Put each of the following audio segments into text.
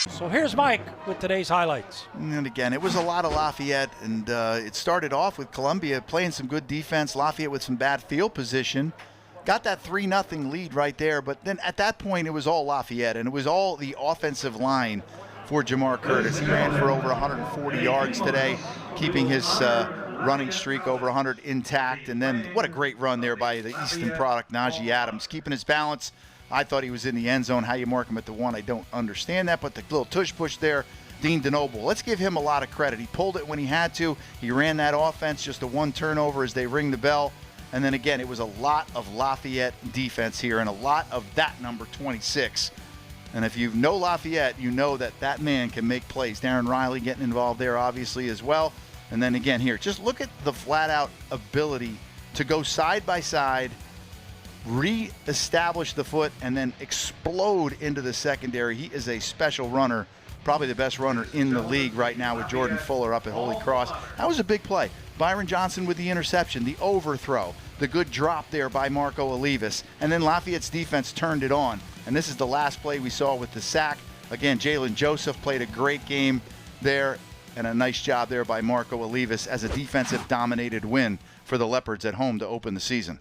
So here's Mike with today's highlights. And again, it was a lot of Lafayette, and it started off with Columbia playing some good defense, Lafayette with some bad field position. Got that 3-0 lead right there, but then at that point it was all Lafayette, and it was all the offensive line for Jamar Curtis. He ran for over 140 yards today, keeping his running streak over 100 intact. And then what a great run there by the Easton product, Najee Adams, keeping his balance. I thought he was in the end zone. How you mark him at the 1, I don't understand that, but the little tush push there, Dean DeNoble, let's give him a lot of credit. He pulled it when he had to. He ran that offense, just a 1 turnover as they ring the bell. And then again, it was a lot of Lafayette defense here and a lot of that number 26. And if you know Lafayette, you know that that man can make plays. Darren Riley getting involved there obviously as well. And then again here, just look at the flat-out ability to go side by side, re-establish the foot, and then explode into the secondary. He is a special runner, probably the best runner in the league right now with Jordan Fuller up at Holy Cross. That was a big play. Byron Johnson with the interception, the overthrow, the good drop there by Marco Olivas, and then Lafayette's defense turned it on. And this is the last play we saw with the sack. Again, Jalen Joseph played a great game there, and a nice job there by Marco Olivas as a defensive dominated win for the Leopards at home to open the season.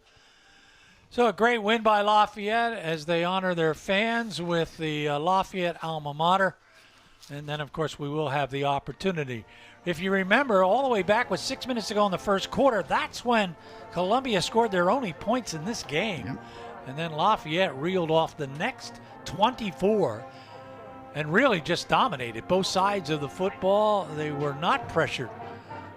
So a great win by Lafayette as they honor their fans with the Lafayette alma mater. And then, of course, we will have the opportunity. If you remember, all the way back with 6 minutes to go in the first quarter, that's when Columbia scored their only points in this game. Yep. And then Lafayette reeled off the next 24 and really just dominated both sides of the football. They were not pressured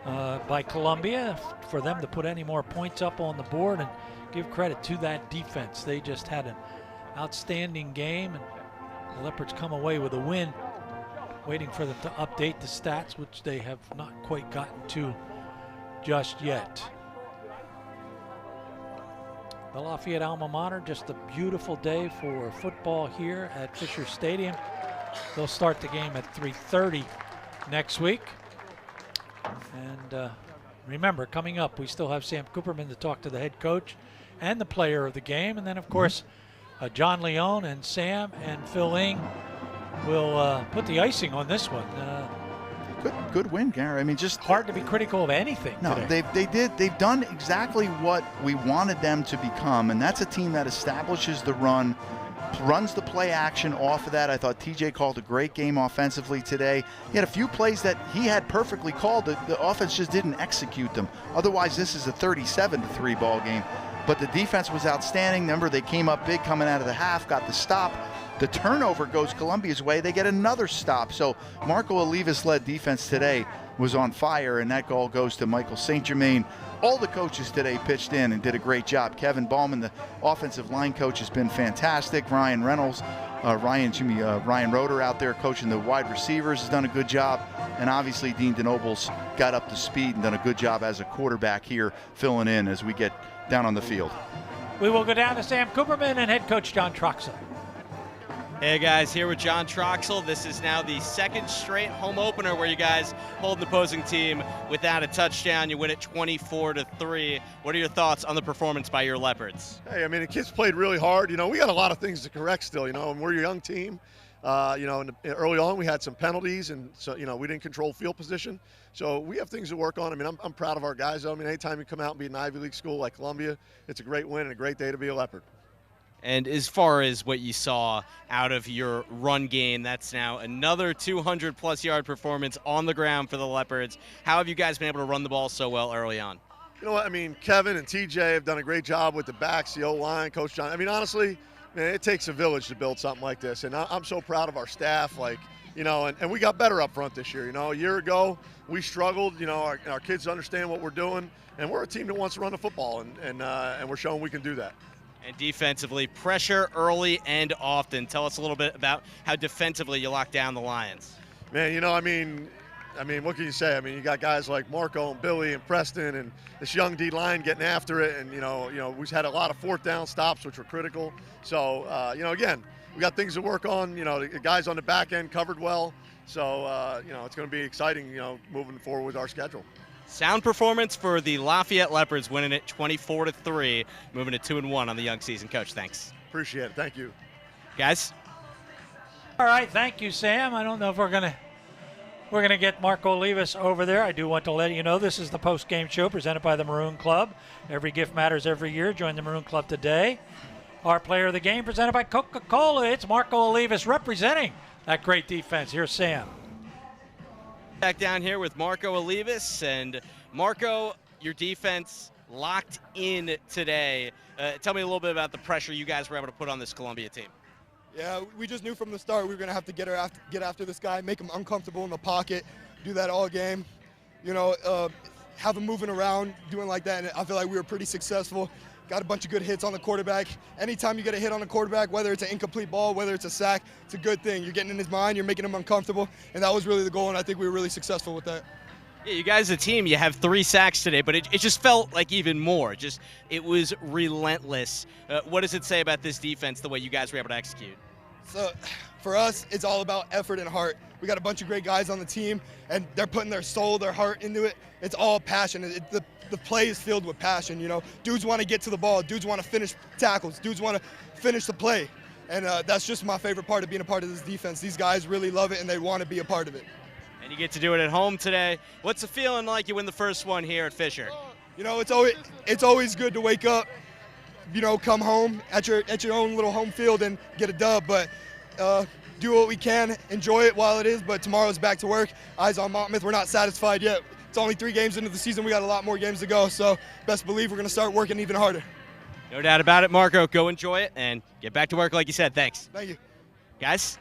by Columbia for them to put any more points up on the board, and give credit to that defense. They just had an outstanding game, and the Leopards come away with a win. Waiting for them to update the stats, which they have not quite gotten to just yet. The Lafayette alma mater, just a beautiful day for football here at Fisher Stadium. They'll start the game at 3:30 next week. And remember, coming up, we still have Sam Cooperman to talk to the head coach and the player of the game. And then, of course, John Leone and Sam and Phil Ing will put the icing on this one. Good win, Gary. I mean, just hard to be critical of anything. No, today. they've done exactly what we wanted them to become, and that's a team that establishes the run, runs the play action off of that. I thought TJ called a great game offensively today. He had a few plays that he had perfectly called. The offense just didn't execute them. Otherwise, this is a 37-3 ball game. But the defense was outstanding. Remember, they came up big coming out of the half, got the stop. The turnover goes Columbia's way. They get another stop. So Marco Olivas-led defense today was on fire, and that goal goes to Michael St. Germain. All the coaches today pitched in and did a great job. Kevin Ballman, the offensive line coach, has been fantastic. Ryan Roeder out there coaching the wide receivers has done a good job. And obviously Dean DeNoble's got up to speed and done a good job as a quarterback here, filling in as we get down on the field. We will go down to Sam Cooperman and head coach John Troxel. Hey guys, here with John Troxel. This is now the second straight home opener where you guys hold the opposing team without a touchdown. You win it 24-3. What are your thoughts on the performance by your Leopards? Hey, I mean, the kids played really hard. You know, we got a lot of things to correct still, you know, and we're a young team. You know, early on we had some penalties, and so, you know, we didn't control field position. So we have things to work on. I mean, I'm proud of our guys, though. I mean, anytime you come out and beat an Ivy League school like Columbia, it's a great win and a great day to be a Leopard. And as far as what you saw out of your run game, that's now another 200-plus yard performance on the ground for the Leopards. How have you guys been able to run the ball so well early on? You know what? I mean, Kevin and TJ have done a great job with the backs, the O-line, Coach John. I mean, honestly, man, it takes a village to build something like this. And I'm so proud of our staff, like, you know, and we got better up front this year. You know, a year ago, we struggled. You know, our kids understand what we're doing. And we're a team that wants to run the football, and we're showing we can do that. And defensively, pressure early and often. Tell us a little bit about how defensively you lock down the Lions. Man, you know, I mean, what can you say? I mean, you got guys like Marco and Billy and Preston and this young D-line getting after it. And, you know, we've had a lot of fourth down stops, which were critical. So, you know, again, we got things to work on. You know, the guys on the back end covered well. So, you know, it's going to be exciting, you know, moving forward with our schedule. Sound performance for the Lafayette Leopards, winning it 24-3, moving to 2-1 on the young season. Coach, thanks. Appreciate it. Thank you. Guys? All All right, thank you, Sam. I don't know if we're gonna get Marco Olivas over there. I do want to let you know this is the post-game show presented by the Maroon Club. Every gift matters every year. Join the Maroon Club today. Our player of the game presented by Coca-Cola. It's Marco Olivas representing that great defense. Here's Sam. Back down here with Marco Olivas. And Marco, your defense locked in today. Tell me a little bit about the pressure you guys were able to put on this Columbia team. Yeah, we just knew from the start we were going to have to get after this guy, make him uncomfortable in the pocket, do that all game. You know, have him moving around, doing like that. And I feel like we were pretty successful. Got a bunch of good hits on the quarterback. Anytime you get a hit on the quarterback, whether it's an incomplete ball, whether it's a sack, it's a good thing. You're getting in his mind, you're making him uncomfortable, and that was really the goal, and I think we were really successful with that. Yeah, you guys, as a team, you have 3 sacks today, but it just felt like even more. It was relentless. What does it say about this defense, the way you guys were able to execute? So for us, it's all about effort and heart. We got a bunch of great guys on the team, and they're putting their soul, their heart into it. It's all passion. The play is filled with passion, you know. Dudes want to get to the ball. Dudes want to finish tackles. Dudes want to finish the play. And that's just my favorite part of being a part of this defense. These guys really love it, and they want to be a part of it. And you get to do it at home today. What's the feeling like you win the first one here at Fisher? You know, it's always good to wake up, you know, come home at your own little home field and get a dub. But do what we can, enjoy it while it is. But tomorrow's back to work. Eyes on Monmouth. We're not satisfied yet. It's only 3 games into the season. We got a lot more games to go. So best believe we're going to start working even harder. No doubt about it, Marco. Go enjoy it and get back to work like you said. Thanks. Thank you. Guys?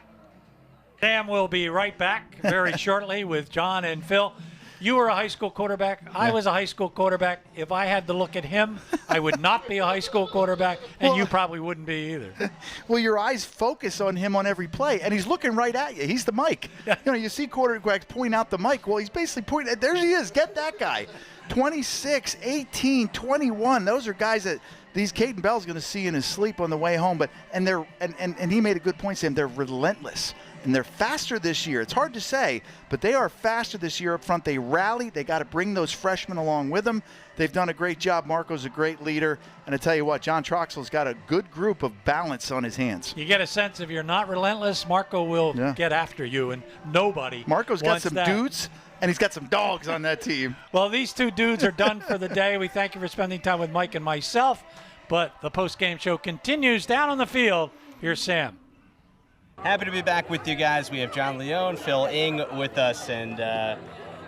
Sam will be right back very shortly with John and Phil. You were a high school quarterback. I was a high school quarterback. If I had to look at him, I would not be a high school quarterback, and you probably wouldn't be either. Well, your eyes focus on him on every play, and he's looking right at you. He's the mic. You know, you see quarterbacks point out the mic. Well, he's basically pointing. There he is. Get that guy. 26, 18, 21. Those are guys that Caden Bell's going to see in his sleep on the way home. But and he made a good point, Sam. They're relentless. And they're faster this year. It's hard to say, but they are faster this year up front. They rally. They got to bring those freshmen along with them. They've done a great job. Marco's a great leader. And I tell you what, John Troxel's got a good group of balance on his hands. You get a sense if you're not relentless, Marco will get after you, and nobody Marco's got wants some that. dudes, and he's got some dogs on that team. Well, these 2 dudes are done for the day. We thank you for spending time with Mike and myself. But the post-game show continues down on the field. Here's Sam. Happy to be back with you guys. We have John Leone, Phil Ing with us, and a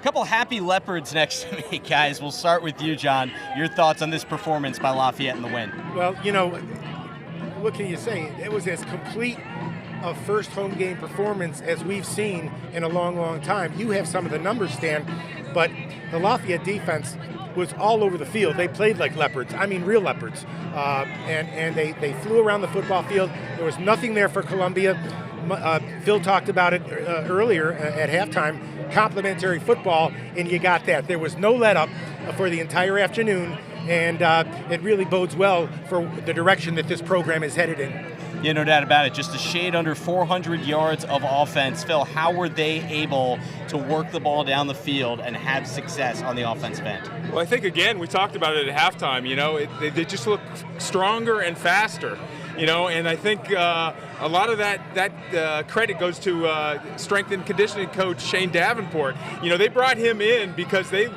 couple happy Leopards next to me, guys. We'll start with you, John. Your thoughts on this performance by Lafayette in the win? Well, you know, what can you say? It was as complete a first home game performance as we've seen in a long, long time. You have some of the numbers, Stan, but the Lafayette defense was all over the field. They played like leopards. I mean, real leopards. And they flew around the football field. There was nothing there for Columbia. Phil talked about it earlier at halftime. Complimentary football, and you got that. There was no let-up for the entire afternoon, and it really bodes well for the direction that this program is headed in. Yeah, no doubt about it. Just a shade under 400 yards of offense. Phil, how were they able to work the ball down the field and have success on the offensive end? Well, I think, again, we talked about it at halftime. You know, they just look stronger and faster. You know, and I think a lot of that credit goes to strength and conditioning coach Shane Davenport. You know, they brought him in because they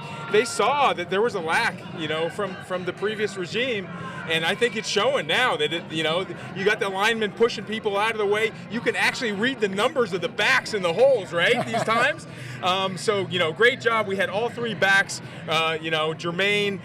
saw that there was a lack, you know, from the previous regime. And I think it's showing now that, you know, you got the linemen pushing people out of the way. You can actually read the numbers of the backs in the holes, right, these times. So, you know, great job. We had all 3 backs, you know, Jermaine,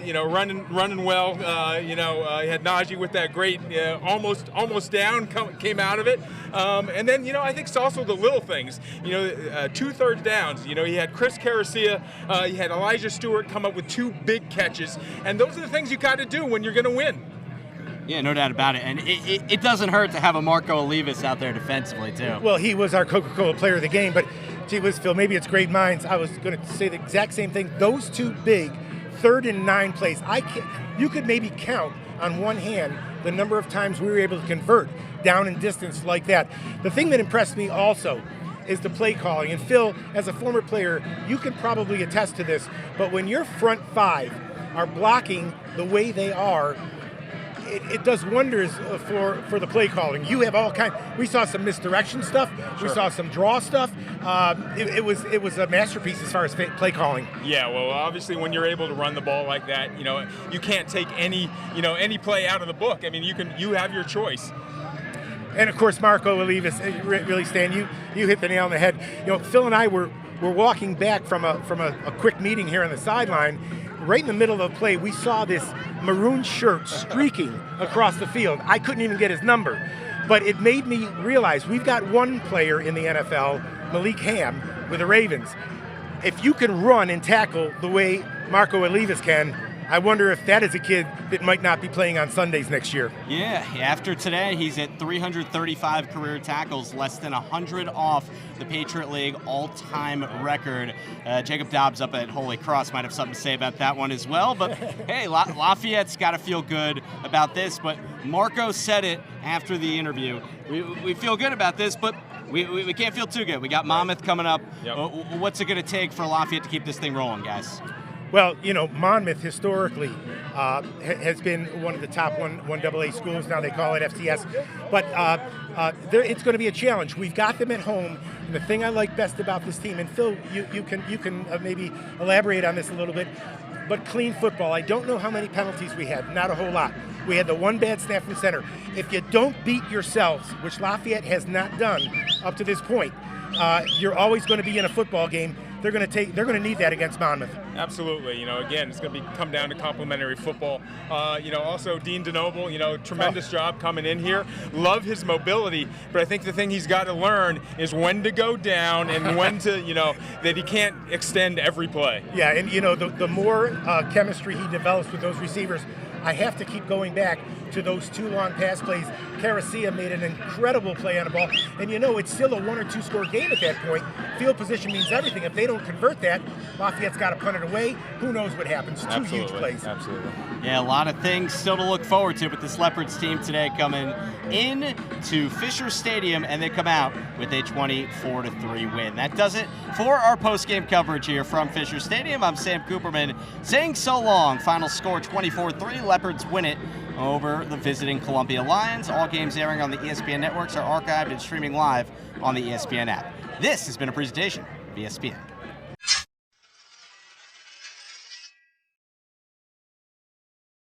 you know, running well. You know, you had Najee with that great almost down came out of it. And then, you know, I think it's also the little things. You know, 2 third downs. You know, you had Chris Caracia, you had Elijah Stewart come up with 2 big catches. And those are the things you got to do when you're going to win. Yeah, no doubt about it. And it doesn't hurt to have a Marco Olivas out there defensively, too. Well, he was our Coca-Cola player of the game, but gee whiz, Phil, maybe it's great minds. I was going to say the exact same thing. Those 2 big 3rd and 9 plays, you could maybe count on one hand the number of times we were able to convert down and distance like that. The thing that impressed me also is the play calling. And Phil, as a former player, you can probably attest to this, but when your front 5 are blocking the way they are, it does wonders for the play calling. You have all kinds. We saw some misdirection stuff. Sure. We saw some draw stuff. It was a masterpiece as far as play calling. Yeah, well, obviously when you're able to run the ball like that, you can't take any play out of the book. I mean, you have your choice. And of course, Marco Olivas, really, Stan, you hit the nail on the head. Phil and I were walking back from a quick meeting here on the sideline. Right in the middle of the play, we saw this maroon shirt streaking across the field. I couldn't even get his number, but it made me realize we've got one player in the NFL, Malik Ham, with the Ravens. If you can run and tackle the way Marco Olivas can, I wonder if that is a kid that might not be playing on Sundays next year. Yeah, after today, he's at 335 career tackles, less than 100 off the Patriot League all-time record. Jacob Dobbs up at Holy Cross might have something to say about that one as well. But, hey, Lafayette's got to feel good about this. But Marco said it after the interview. We feel good about this, but we can't feel too good. We got Monmouth coming up. Yep. What's it going to take for Lafayette to keep this thing rolling, guys? Well, Monmouth historically has been one of the top 1AA schools. Now they call it FCS. But it's going to be a challenge. We've got them at home. And the thing I like best about this team, and Phil, you can maybe elaborate on this a little bit, but clean football. I don't know how many penalties we had. Not a whole lot. We had the one bad snap from center. If you don't beat yourselves, which Lafayette has not done up to this point, you're always going to be in a football game. They're going to need that against Monmouth. Absolutely. Again, it's going to come down to complementary football. Also Dean DeNoble, tremendous job coming in here. Love his mobility, but I think the thing he's got to learn is when to go down and when to, that he can't extend every play. Yeah, and the more chemistry he develops with those receivers, I have to keep going back to those two long pass plays. Caracia made an incredible play on the ball. And it's still a 1 or 2 score game at that point. Field position means everything. If they don't convert that, Lafayette's got to punt it away. Who knows what happens? Absolutely. 2 huge plays. Absolutely. Yeah, a lot of things still to look forward to with this Leopards team today coming in to Fisher Stadium, and they come out with a 24-3 win. That does it for our post-game coverage here from Fisher Stadium. I'm Sam Cooperman saying so long. Final score 24-3. Leopards win it over the visiting Columbia Lions. All games airing on the ESPN networks are archived and streaming live on the ESPN app. This has been a presentation of ESPN.